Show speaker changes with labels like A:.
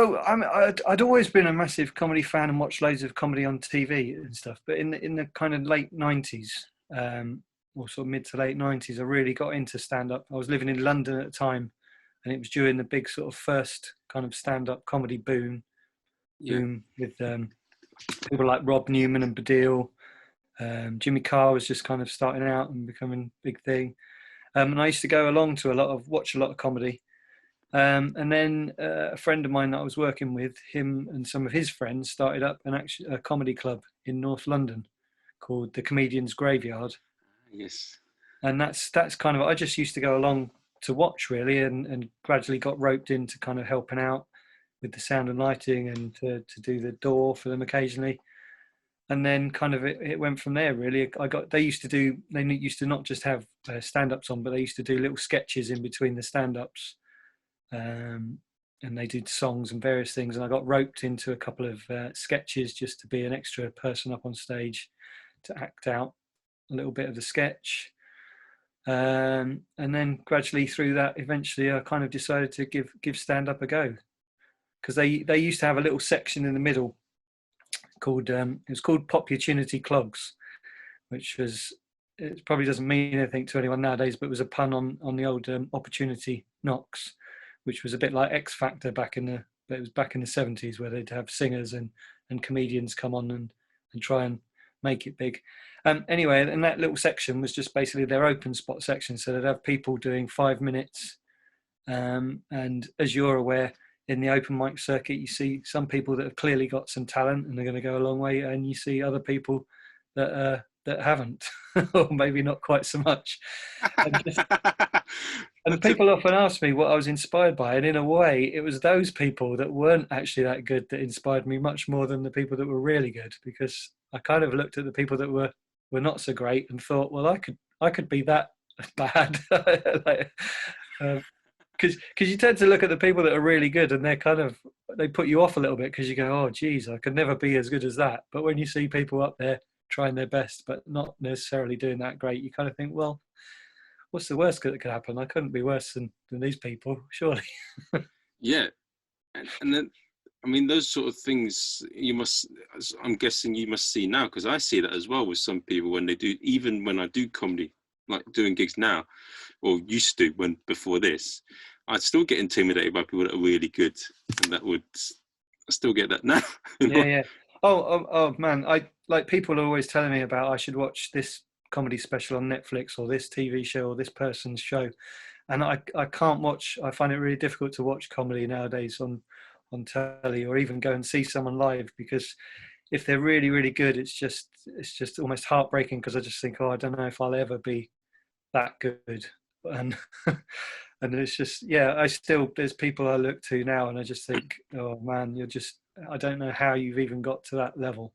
A: Oh, I'd always been a massive comedy fan and watched loads of comedy on TV and stuff. But in the kind of late '90s, or sort of mid to late '90s, I really got into stand up. I was living in London at the time, and it was during the big sort of first kind of stand up comedy
B: Yeah.
A: boom with people like Rob Newman and Baddiel. Jimmy Carr was just kind of starting out and becoming a big thing. And I used to go along to watch a lot of comedy. And then a friend of mine that I was working with, him and some of his friends started up a comedy club in North London called the Comedian's Graveyard.
B: Yes.
A: And that's kind of, I just used to go along to watch really, and gradually got roped into kind of helping out with the sound and lighting and to do the door for them occasionally. And then kind of it went from there really. They used to not just have stand-ups on, but they used to do little sketches in between the stand-ups. And they did songs and various things, and I got roped into a couple of sketches just to be an extra person up on stage to act out a little bit of the sketch. And then gradually through that, eventually I kind of decided to give stand-up a go, because they used to have a little section in the middle called it was called Opportunity Clogs, which was, it probably doesn't mean anything to anyone nowadays, but it was a pun on the old Opportunity Knocks, which was a bit like X Factor back in the 70s, where they'd have singers and comedians come on and try and make it big. Anyway, and that little section was just basically their open spot section. So they'd have people doing 5 minutes. And as you're aware, in the open mic circuit, you see some people that have clearly got some talent and they're going to go a long way. And you see other people that haven't, or maybe not quite so much. And people often ask me what I was inspired by, and in a way, it was those people that weren't actually that good that inspired me much more than the people that were really good, because I kind of looked at the people that were not so great and thought, well, I could be that bad. Because you tend to look at the people that are really good, and they put you off a little bit because you go, oh, geez, I could never be as good as that. But when you see people up there trying their best but not necessarily doing that great, you kind of think, well, what's the worst that could happen? I couldn't be worse than these people, surely.
B: Yeah. And then, I mean, those sort of things I'm guessing you must see now, because I see that as well with some people when they do, even when I do comedy, like doing gigs now, or used to before this, I'd still get intimidated by people that are really good. And I still get that now.
A: Yeah. Oh, man. People are always telling me about I should watch this comedy special on Netflix or this TV show or this person's show, and I can't watch. I find it really difficult to watch comedy nowadays on telly, or even go and see someone live, because if they're really, really good, it's just almost heartbreaking, because I just think, oh, I don't know if I'll ever be that good. And and it's just, yeah, there's people I look to now and I just think, oh man, I don't know how you've even got to that level.